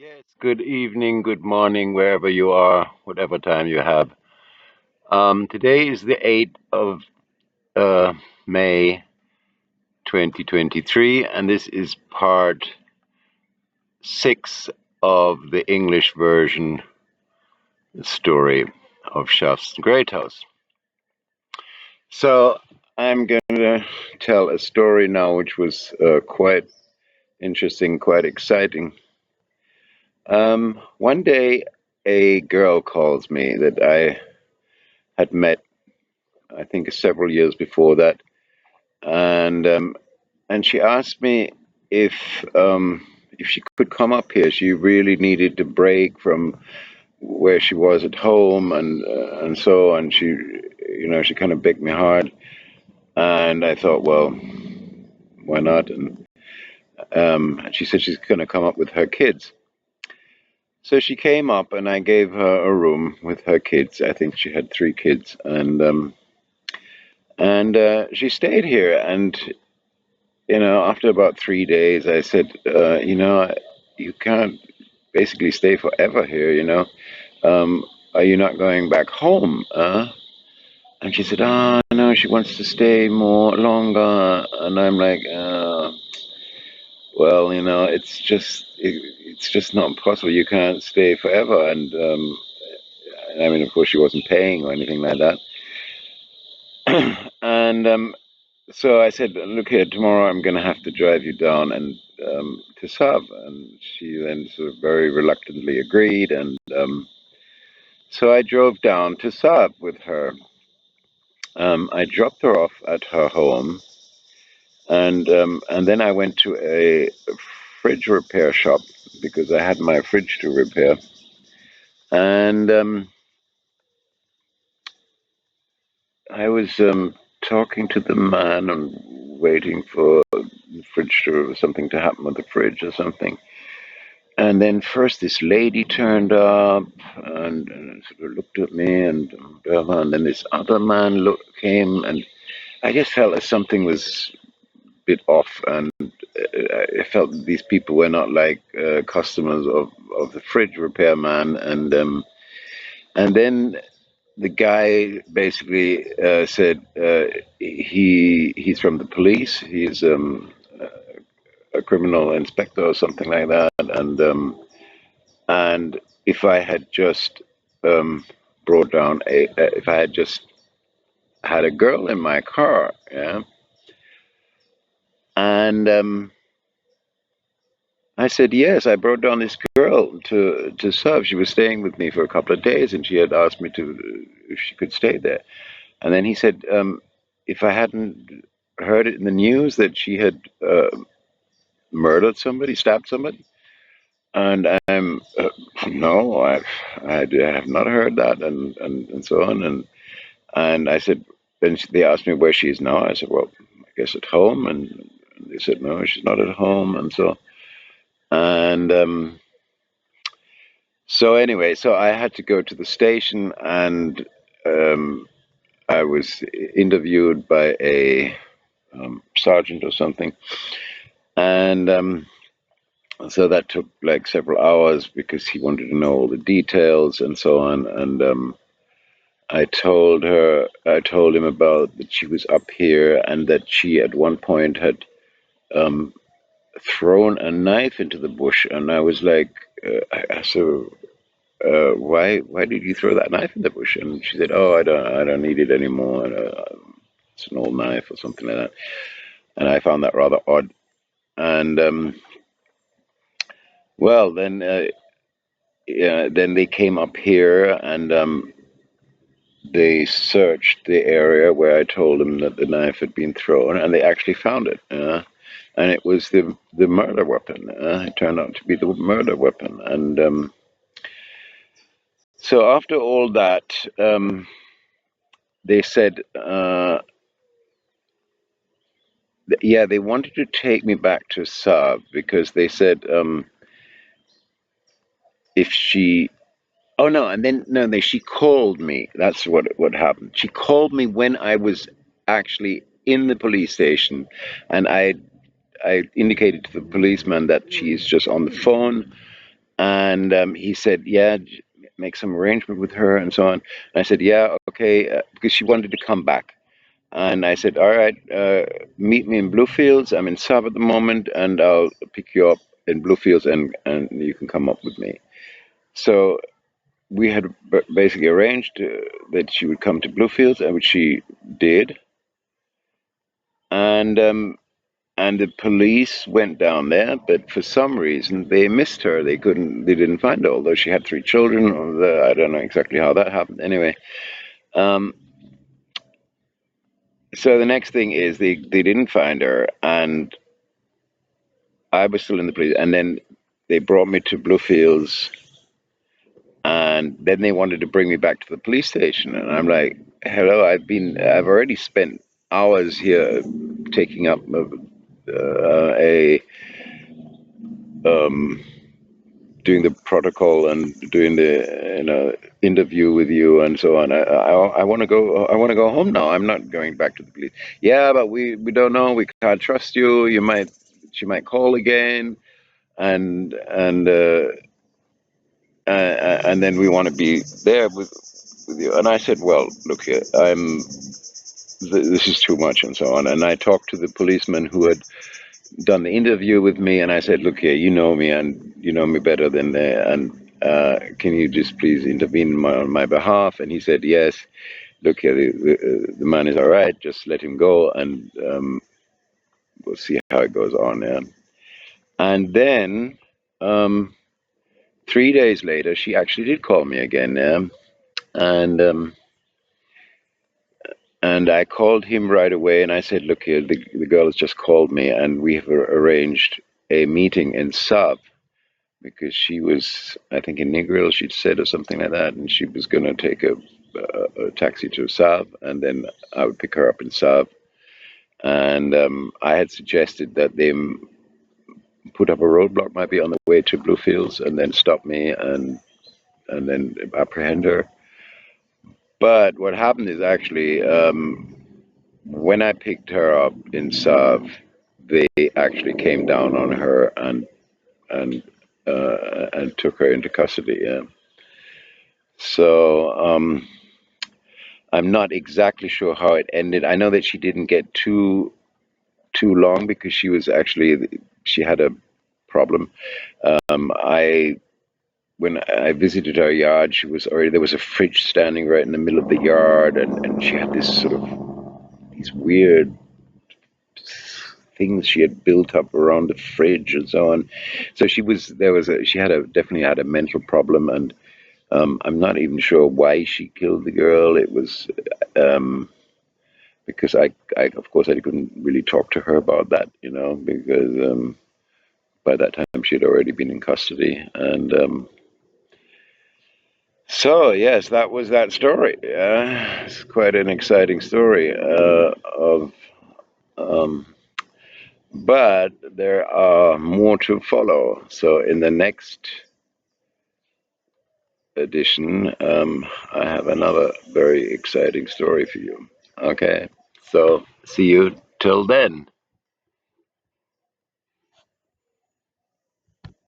Yes, good evening, good morning, wherever you are, whatever time you have. Today is the 8th of May 2023, and this is part 6 of the English version story of Shafston Great House. So I'm going to tell a story now which was quite interesting, quite exciting. One day, a girl calls me that I had met, I think, several years before that, and she asked me if if she could come up here. She really needed to break from where she was at home, and so on. She kind of begged me hard, and I thought, well, why not? And she said she's going to come up with her kids. So she came up, and I gave her a room with her kids. I think she had three kids, and she stayed here. And after about 3 days, I said, you can't basically stay forever here. Are you not going back home? And she said, no, she wants to stay more longer. And I'm like, well, it's just not possible. You can't stay forever. And I mean, of course, she wasn't paying or anything like that. And so I said, look here, tomorrow I'm going to have to drive you down and to Sub. And she then sort of very reluctantly agreed. And so I drove down to Sub with her. I dropped her off at her home, and then I went to a fridge repair shop because I had my fridge to repair. And I was talking to the man and waiting for the fridge to something to happen with the fridge or something. And then first this lady turned up and sort of looked at me and then this other man came, and I just felt as something was a bit off, and I felt that these people were not like customers of the fridge repairman. And then the guy basically said he's from the police. He's a criminal inspector or something like that, and if I had just um, brought down if I had just had a girl in my car, yeah, and I said yes, I brought down this girl to serve. She was staying with me for a couple of days, and she had asked me to if she could stay there. And then he said, if I hadn't heard it in the news that she had murdered somebody, stabbed somebody. And I'm no, I have not heard that, and so on. And I said, then they asked me where she is now. I said, well, I guess at home. And they said, no, she's not at home. And so anyway, so I had to go to the station, and um, I was interviewed by a sergeant or something, and so that took like several hours because he wanted to know all the details and so on. And I told him about that she was up here and that she at one point had um, thrown a knife into the bush, and I was like, I asked her, why did you throw that knife in the bush? And she said, oh, I don't need it anymore. It's an old knife or something like that. And I found that rather odd. And well, then yeah, then they came up here, and they searched the area where I told them that the knife had been thrown, and they actually found it. And it was the murder weapon. It turned out to be the murder weapon. And so after all that, they said, yeah, they wanted to take me back to Saab because they said if she. Oh no, and then no, she called me. That's what happened. She called me when I was actually in the police station, and I indicated to the policeman that she's just on the phone, And he said, yeah, make some arrangement with her and so on. And I said, yeah, okay, because she wanted to come back. And I said, all right, meet me in Bluefields. I'm in Sub at the moment, and I'll pick you up in Bluefields, and you can come up with me. So we had basically arranged that she would come to Bluefields, and which she did. And and the police went down there, but for some reason they missed her. They didn't find her, although she had three children. I don't know exactly how that happened. Anyway, um, so the next thing is they didn't find her, and I was still in the police. And then they brought me to Bluefields, and then they wanted to bring me back to the police station, and I'm like, hello, I've already spent hours here taking up a um, doing the protocol and doing the interview with you and so on. I want to go. I want to go home now. I'm not going back to the police. Yeah, but we don't know. We can't trust you. She might call again, and and then we want to be there with you. And I said, well, look here, this is too much and so on. And I talked to the policeman who had done the interview with me, and I said, look here, you know me, and you know me better than and can you just please intervene on my behalf? And he said, yes. Look here, the man is all right. Just let him go, and we'll see how it goes on. Yeah. And then 3 days later, she actually did call me again. Yeah. And and I called him right away, and I said, look here, the girl has just called me, and we have arranged a meeting in Sub, because she was, I think, in Negril, she'd said, or something like that, and she was going to take a taxi to Saab, and then I would pick her up in Saab. And I had suggested that they put up a roadblock, maybe on the way to Bluefields, and then stop me and then apprehend her. But what happened is actually, when I picked her up in Saab, they actually came down on her and and took her into custody. Yeah. So I'm not exactly sure how it ended. I know that she didn't get too long because she had a problem. I When I visited her yard, she was already there was a fridge standing right in the middle of the yard, and she had this sort of these weird things she had built up around the fridge and so on. So she had a definitely had a mental problem, and I'm not even sure why she killed the girl. It was um, because I of course I couldn't really talk to her about that, because by that time she had already been in custody, and so yes, that was that story. Yeah, it's quite an exciting story of. Um, but there are more to follow. So in the next edition, I have another very exciting story for you. Okay, so see you till then.